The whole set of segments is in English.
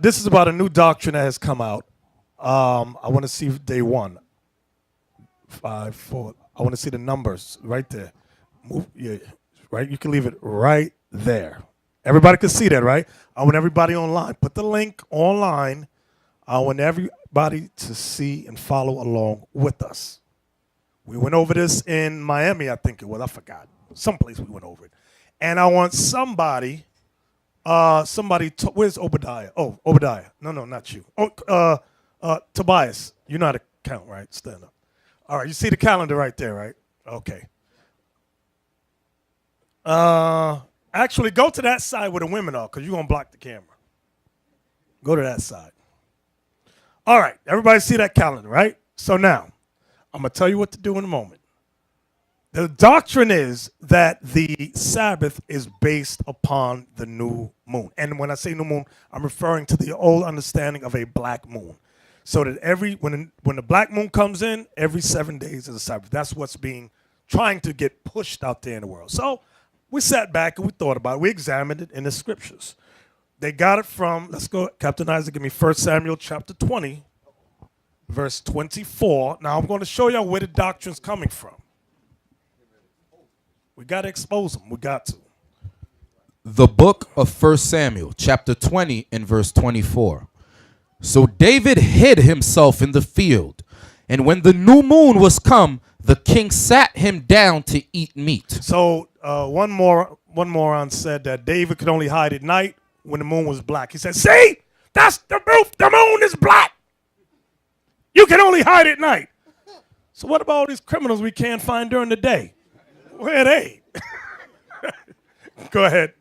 This is about a new doctrine that has come out. I want to see day one, 5, 4. I want to see the numbers right there. Move, yeah, right. You can leave it right there. Everybody can see that, right? I want everybody online. Put the link online. I want everybody to see and follow along with us. We went over this in Miami, I think it was. I forgot. Someplace we went over it. And I want somebody, where's Obadiah? Oh, Obadiah. No, not you. Tobias. You know how to count, right? Stand up. All right, you see the calendar right there, right? Okay. Actually, go to that side where the women are, because you're going to block the camera. Go to that side. All right, everybody see that calendar, right? So now, I'm going to tell you what to do in a moment. The doctrine is that the Sabbath is based upon the new moon. And when I say new moon, I'm referring to the old understanding of a black moon. So that when the black moon comes in, every 7 days is a Sabbath. That's what's trying to get pushed out there in the world. So we sat back and we thought about it. We examined it in the scriptures. They got it from, let's go, Captain Isaac, give me 1 Samuel chapter 20, verse 24. Now I'm going to show you where the doctrine's coming from. We got to expose them. We got to. The book of 1 Samuel, chapter 20 and verse 24. So David hid himself in the field, and when the new moon was come, the king sat him down to eat meat. So one moron said that David could only hide at night when the moon was black. He said, see, that's the proof. The moon is black. You can only hide at night. So what about all these criminals we can't find during the day? Where are they? Go ahead.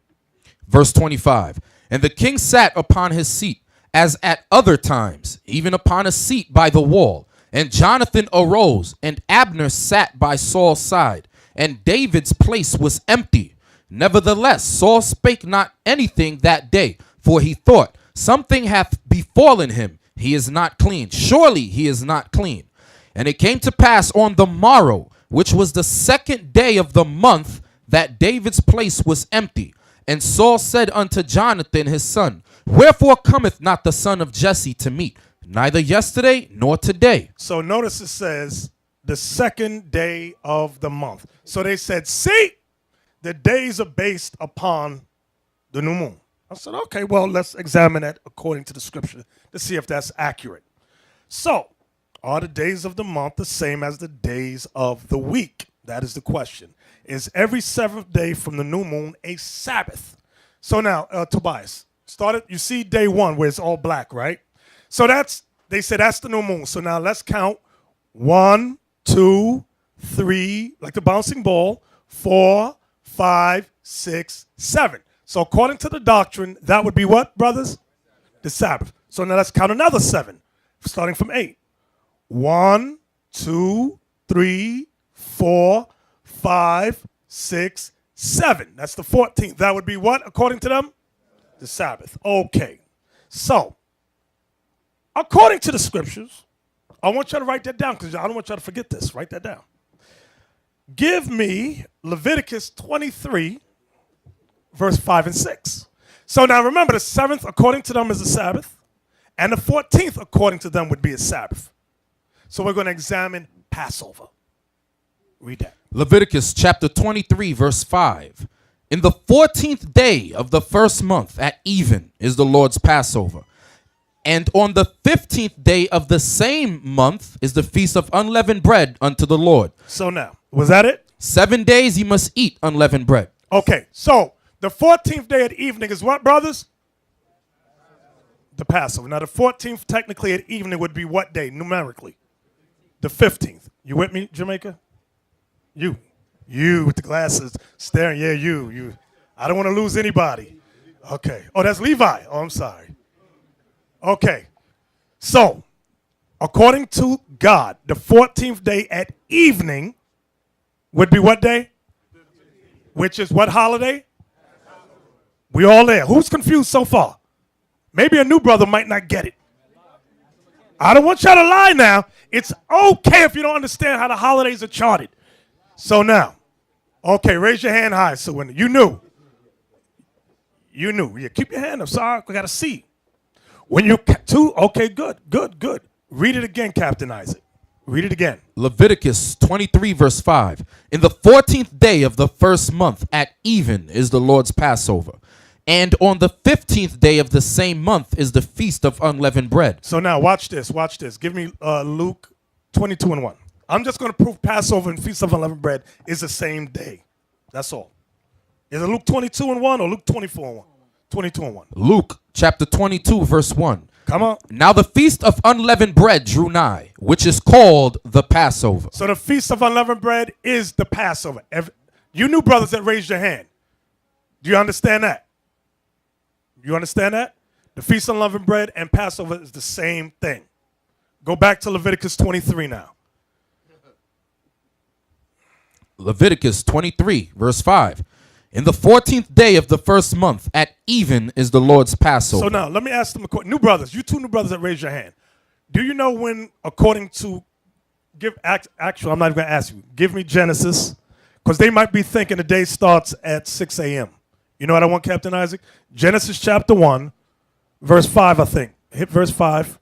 Verse 25. And the king sat upon his seat, as at other times, even upon a seat by the wall. And Jonathan arose, and Abner sat by Saul's side, and David's place was empty. Nevertheless, Saul spake not anything that day, for he thought, something hath befallen him. He is not clean. Surely he is not clean. And it came to pass on the morrow, which was the 2nd day of the month, that David's place was empty. And Saul said unto Jonathan his son, wherefore cometh not the son of Jesse to meat, neither yesterday nor today? So notice it says the 2nd day of the month. So they said, see, the days are based upon the new moon. I said, okay, well, let's examine that according to the scripture to see if that's accurate. So, are the days of the month the same as the days of the week? That is the question. Is every 7th day from the new moon a Sabbath? So now, Tobias, you see day 1 where it's all black, right? So they said that's the new moon. So now let's count 1, 2, 3, like the bouncing ball, 4, 5, 6, 7. So according to the doctrine, that would be what, brothers? The Sabbath. So now let's count another 7, starting from 8. 1, 2, 3, 4, 5, 6, 7. That's the 14th. That would be what, according to them? The Sabbath. Okay. So, according to the scriptures, I want you to write that down because I don't want you to forget this. Write that down. Give me Leviticus 23, verse 5 and 6. So now remember, the 7th, according to them, is a Sabbath, and the 14th, according to them, would be a Sabbath. So we're going to examine Passover. Read that. Leviticus chapter 23, verse 5. In the 14th day of the first month at even is the Lord's Passover. And on the 15th day of the same month is the feast of unleavened bread unto the Lord. So now, was that it? 7 days ye must eat unleavened bread. Okay, so the 14th day at evening is what, brothers? The Passover. Now, the 14th technically at evening would be what day, numerically? The 15th. You with me, Jamaica? You with the glasses staring. Yeah, you. I don't want to lose anybody. Okay. Oh, that's Levi. Oh, I'm sorry. Okay. So, according to God, the 14th day at evening would be what day? Which is what holiday? We all there. Who's confused so far? Maybe a new brother might not get it. I don't want y'all to lie now. It's okay if you don't understand how the holidays are charted. So now, okay, raise your hand high. So when you knew. Yeah, keep your hand up. Sorry, we got to see. When you two, okay, good. Read it again, Captain Isaac. Read it again. Leviticus 23, verse 5. In the 14th day of the first month at even is the Lord's Passover. And on the 15th day of the same month is the feast of unleavened bread. So now watch this. Give me Luke 22:1. I'm just going to prove Passover and Feast of Unleavened Bread is the same day. That's all. Is it Luke 22:1 or Luke 24:1? 22:1. Luke chapter 22, verse 1. Come on. Now the feast of unleavened bread drew nigh, which is called the Passover. So the Feast of Unleavened Bread is the Passover. You new brothers that raised your hand, do you understand that? You understand that? The Feast of Unleavened Bread and Passover is the same thing. Go back to Leviticus 23 now. Leviticus 23, verse 5. In the 14th day of the first month at even is the Lord's Passover. So now, let me ask them a question. New brothers, you two new brothers that raised your hand. Do you know when, according to, actually, I'm not even going to ask you. Give me Genesis, because they might be thinking the day starts at 6 a.m. You know what I want, Captain Isaac? Genesis chapter 1, verse 5, I think. Hit verse 5.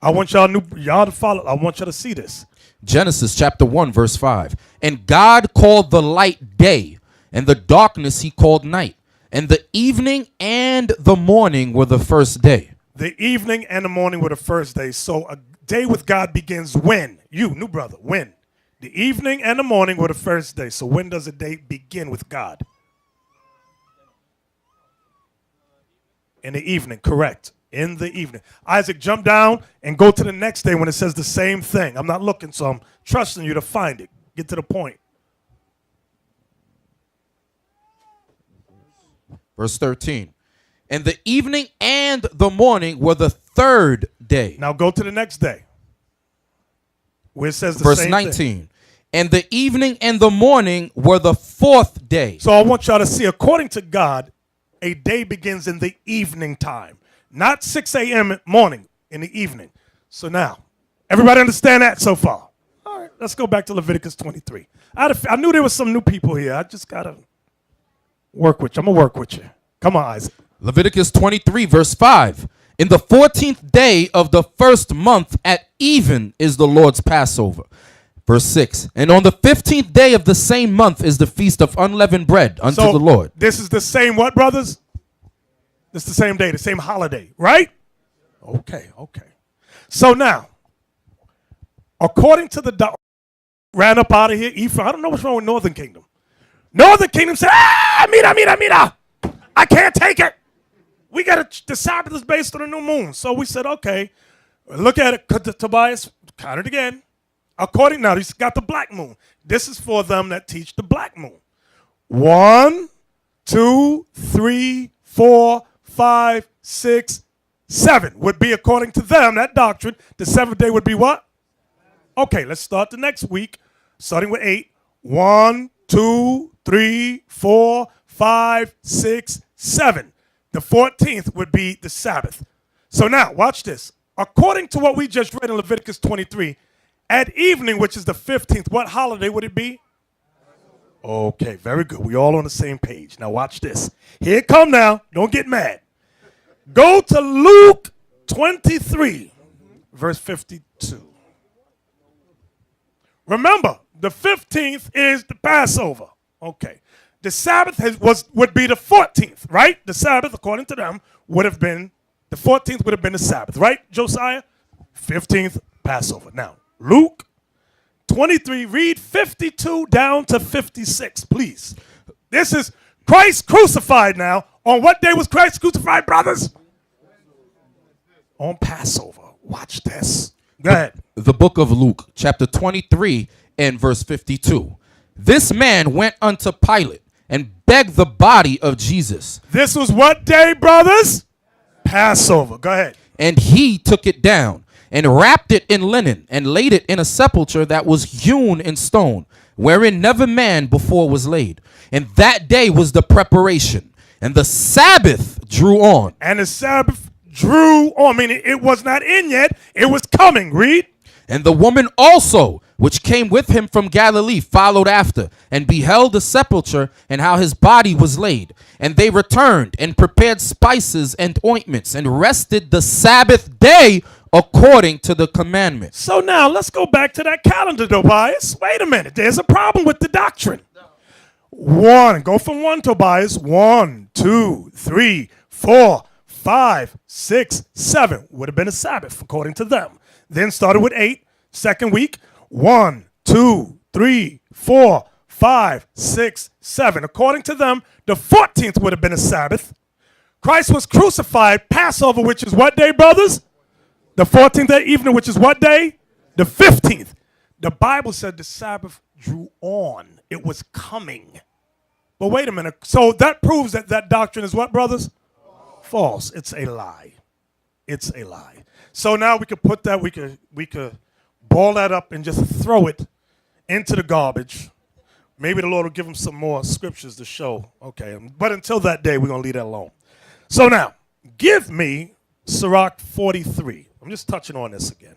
I want y'all to follow. I want y'all to see this. Genesis chapter 1, verse 5. And God called the light day, and the darkness he called night. And the evening and the morning were the first day. The evening and the morning were the first day. So a day with God begins when? You, new brother, when? The evening and the morning were the first day. So when does a day begin with God? In the evening, correct. In the evening. Isaac, jump down and go to the next day when it says the same thing. I'm not looking, so I'm trusting you to find it. Get to the point. Verse 13. And the evening and the morning were the third day. Now go to the next day, where it says the Verse same 19. thing. And the evening and the morning were the fourth day. So I want y'all to see, according to God, a day begins in the evening time. Not 6 a.m. morning, in the evening. So now, everybody understand that so far? All right, let's go back to Leviticus 23. I knew there was some new people here. I just got to work with you. I'm going to work with you. Come on, Isaac. Leviticus 23, verse 5. In the 14th day of the first month at even is the Lord's Passover. Verse 6. And on the 15th day of the same month is the feast of unleavened bread unto the Lord. This is the same what, brothers? It's the same day, the same holiday, right? Okay. So now, according to the ran up out of here, Ephraim, I don't know what's wrong with Northern Kingdom. Northern Kingdom said, mira. I can't take it. We got the Sabbath is based on the new moon. So we said, okay, look at it. Tobias, count it again. According now, he's got the black moon. This is for them that teach the black moon. 1, 2, 3, 4, 5, 6, 7 would be, according to them, that doctrine. The seventh day would be what? Okay, let's start the next week, starting with 8. 1, 2, 3, 4, 5, 6, 7. The 14th would be the Sabbath. So now, watch this. According to what we just read in Leviticus 23, at evening, which is the 15th, what holiday would it be? Okay, very good. We all on the same page. Now watch this. Here it come now. Don't get mad. Go to Luke 23, verse 52. Remember, the 15th is the Passover. Okay. The Sabbath would be the 14th, right? The Sabbath, according to them, would have been, the 14th would have been the Sabbath, right, Josiah? 15th, Passover. Now, Luke 23, read 52 down to 56, please. This is Christ crucified now. On what day was Christ crucified, brothers? On Passover. Watch this. Go ahead. The book of Luke, chapter 23 and verse 52. This man went unto Pilate and begged the body of Jesus. This was what day, brothers? Passover. Go ahead. And he took it down and wrapped it in linen and laid it in a sepulchre that was hewn in stone, wherein never man before was laid. And that day was the preparation. And the Sabbath drew on. And the Sabbath drew on, meaning it was not in yet, it was coming. Read. And the woman also, which came with him from Galilee, followed after, and beheld the sepulchre, and how his body was laid. And they returned, and prepared spices and ointments, and rested the Sabbath day according to the commandment. So now let's go back to that calendar, Tobias. Wait a minute. There's a problem with the doctrine. Go from 1, Tobias. 1, 2, 3, 4, 5, 6, 7. Would have been a Sabbath according to them. Then started with 8, second week. 1, 2, 3, 4, 5, 6, 7. According to them, the 14th would have been a Sabbath. Christ was crucified, Passover, which is what day, brothers? The 14th day evening, which is what day? The 15th. The Bible said the Sabbath drew on. It was coming. But wait a minute. So that proves that that doctrine is what, brothers? False. It's a lie. It's a lie. So now we could put that, we could ball that up and just throw it into the garbage. Maybe the Lord will give them some more scriptures to show. Okay. But until that day, we're going to leave that alone. So now, give me Sirach 43. I'm just touching on this again.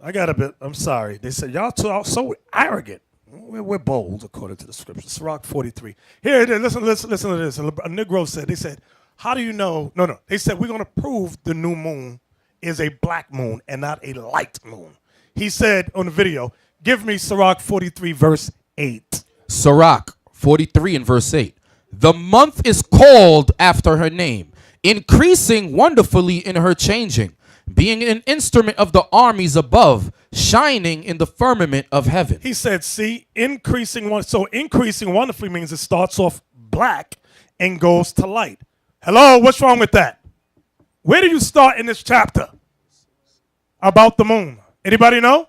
I got a bit, I'm sorry. They said, y'all so arrogant. We're bold, according to the scripture. Sirach 43. Here it is. Listen to this. A Negro said, they said, how do you know? No. They said, we're going to prove the new moon is a black moon and not a light moon. He said on the video, give me Sirach 43, verse 8. Sirach 43 and verse 8. The month is called after her name, increasing wonderfully in her changing, being an instrument of the armies above, shining in the firmament of heaven. He said, see, increasing wonderfully means it starts off black and goes to light. Hello, what's wrong with that? Where do you start in this chapter about the moon? Anybody know?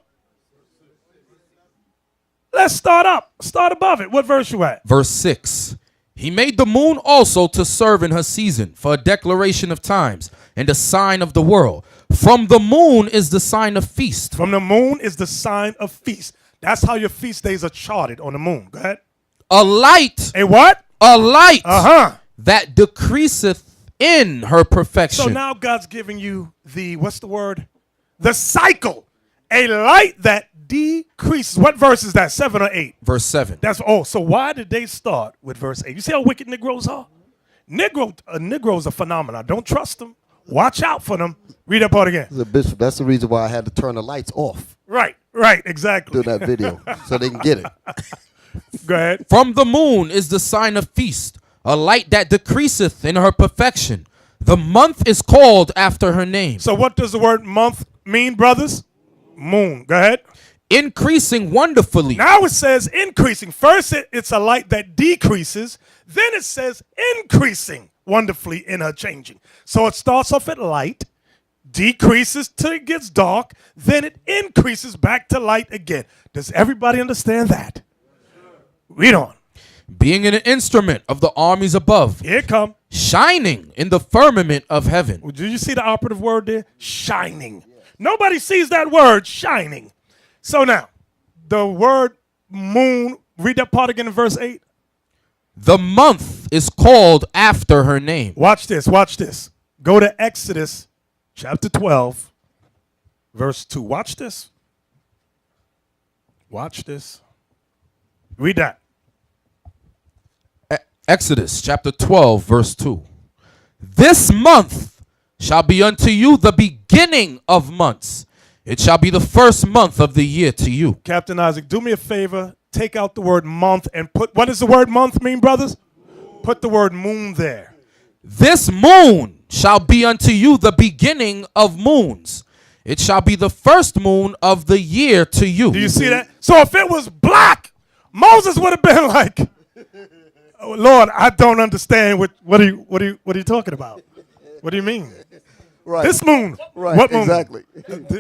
Let's start up. Start above it. What verse you at? Verse 6. He made the moon also to serve in her season, for a declaration of times and a sign of the world. From the moon is the sign of feast. From the moon is the sign of feast. That's how your feast days are charted, on the moon. Go ahead. A light. A what? A light. That decreaseth in her perfection. So now God's giving you the, what's the word? The cycle. A light that decreases. What verse is that? 7 or 8? Verse 7. So why did they start with verse 8? You see how wicked Negroes are? Negroes are phenomenal. Don't trust them. Watch out for them. Read that part again. Bishop, that's the reason why I had to turn the lights off. Right, exactly. Do that video so they can get it. Go ahead. From the moon is the sign of feast, a light that decreaseth in her perfection. The month is called after her name. So what does the word month mean, brothers? Moon. Go ahead. Increasing wonderfully. Now it says increasing. First, it's a light that decreases. Then it says increasing wonderfully in her changing. So it starts off at light, decreases till it gets dark, then it increases back to light again. Does everybody understand that? Read on. Being an instrument of the armies above. Here it come. Shining in the firmament of heaven. Did you see the operative word there? Shining. Nobody sees that word, shining. So now, the word moon, read that part again in verse 8. The month is called after her name. Watch this. Go to Exodus chapter 12, verse 2. Watch this. Read that. Exodus chapter 12, verse 2. This month shall be unto you the beginning of months. It shall be the first month of the year to you. Captain Isaac, do me a favor. Take out the word month and put, what does the word month mean, brothers? Put the word moon there. This moon shall be unto you the beginning of moons. It shall be the first moon of the year to you. Do you see that? So if it was black, Moses would have been like, oh, Lord, I don't understand what are you talking about? What do you mean? Right. This moon. Right. What moon? Exactly.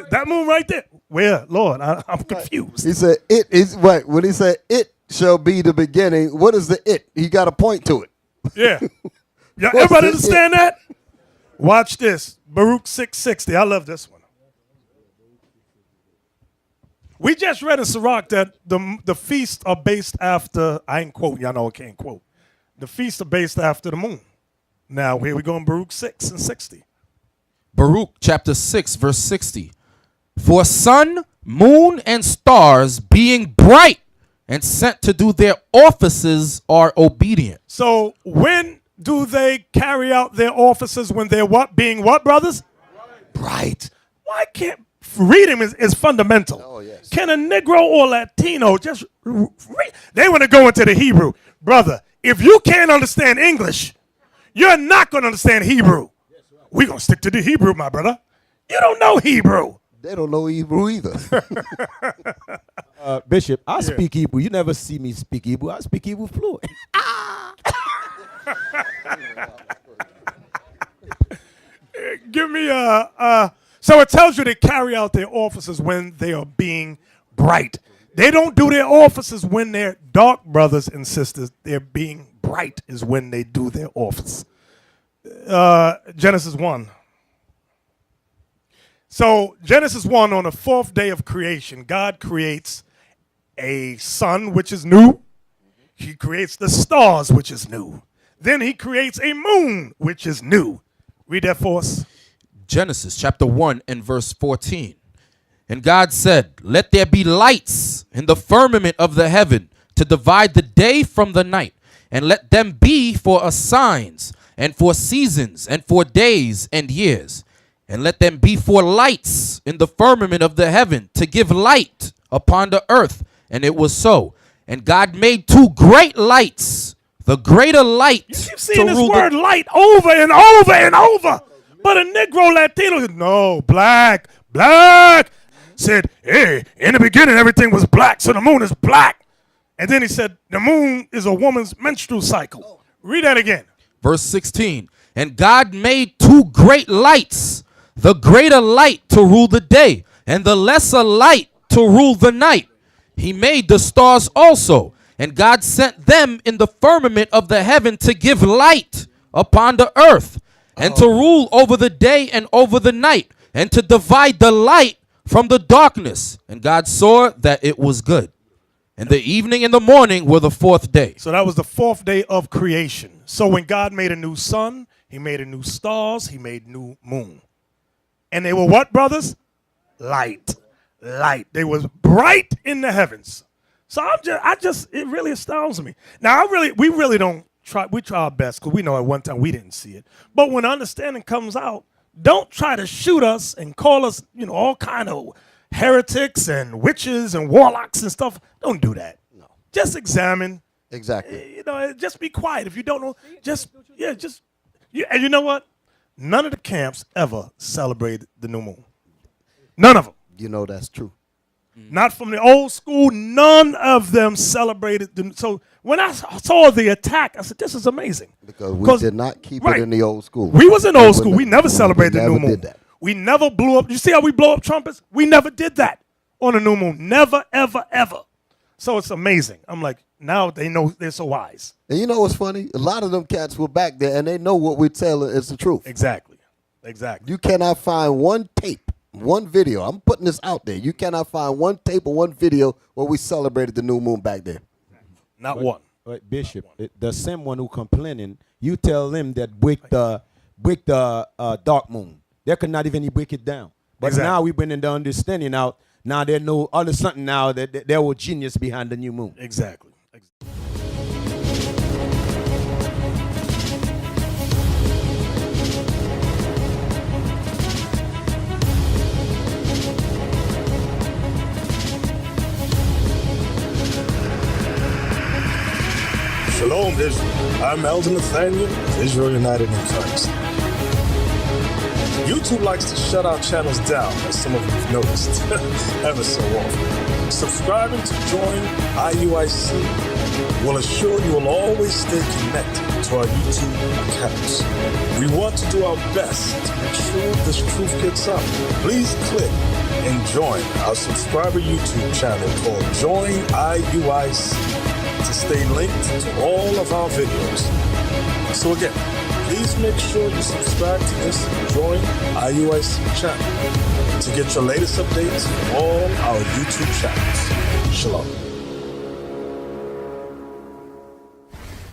That moon right there. Where? Lord, I'm confused. He said it is right. When he said it shall be the beginning, what is the it? He got to point to it. Yeah. Yeah. Everybody understand that? Watch this. Baruch 6:60. I love this one. We just read in Sirach that the feasts are based after, I ain't quoting, y'all know I can't quote. The feasts are based after the moon. Now, here we go in Baruch 6:60. Baruch chapter 6, verse 60. For sun moon and stars being bright and sent to do their offices are obedient. So when do they carry out their offices? When they're what? Being what, brothers? Bright. Why can't reading is fundamental? Oh, yes. Can a Negro or Latino just read? They want to go into the Hebrew. Brother, if you can't understand English, you're not going to understand Hebrew. We're going to stick to the Hebrew, my brother. You don't know Hebrew. They don't know Hebrew either. Bishop, I speak Hebrew. You never see me speak Hebrew. I speak Hebrew fluent. Give me so it tells you they carry out their offices when they are being bright. They don't do their offices when they're dark, brothers and sisters. They're being bright is when they do their office. Genesis 1. So Genesis 1, on the fourth day of creation, God creates a sun, which is new. He creates the stars, which is new. Then he creates a moon, which is new. Read that for us. Genesis chapter 1 and verse 14. And God said, let there be lights in the firmament of the heaven to divide the day from the night, and let them be for us signs, and for seasons, and for days and years. And let them be for lights in the firmament of the heaven to give light upon the earth. And it was so. And God made two great lights, the greater light. You keep seeing this word light over and over and over. But a Negro Latino, no, black, said, hey, in the beginning everything was black, so the moon is black. And then he said, the moon is a woman's menstrual cycle. Read that again. Verse 16. And God made two great lights, the greater light to rule the day, and the lesser light to rule the night. He made the stars also, and God sent them in the firmament of the heaven to give light upon the earth, and to rule over the day and over the night, and to divide the light from the darkness. And God saw that it was good. And the evening and the morning were the fourth day. So that was the fourth day of creation. So when God made a new sun, he made a new stars, he made new moon. And they were what, brothers? Light. They was bright in the heavens. So it really astounds me. Now we really don't try. We try our best because we know at one time we didn't see it. But when understanding comes out, don't try to shoot us and call us, all kind of heretics and witches and warlocks and stuff. Don't do that. No. Just examine. Exactly. Just be quiet. If you don't know, and you know what? None of the camps ever celebrated the new moon. None of them. You know that's true. Not from the old school. None of them celebrated. So when I saw the attack, I said, this is amazing. Because we did not keep it in the old school. We was in old school. We never celebrated the new moon. Did that. We never blew up. You see how we blow up trumpets? We never did that on the new moon. Never, ever, ever. So it's amazing. I'm like, now they know, they're so wise. And you know what's funny? A lot of them cats were back there, and they know what we're telling is the truth. Exactly. You cannot find one tape, one video. I'm putting this out there. You cannot find one tape or one video where we celebrated the new moon back there. Not one. But Bishop, the same one who complaining, you tell them that break the dark moon. They could not even break it down. But now we bringing the understanding out. Now they know all of something now that there was genius behind the new moon. Exactly. Shalom, Israel. I'm Elder Nathaniel of Israel United in Christ. YouTube likes to shut our channels down, as some of you have noticed, ever so often. Subscribing to join IUIC will assure you will always stay connected to our YouTube accounts. We want to do our best to make sure this truth gets out. Please click and join our subscriber YouTube channel called Join IUIC to stay linked to all of our videos. So again, please make sure you subscribe to this and join IUIC channel to get your latest updates from all our YouTube channels. Shalom.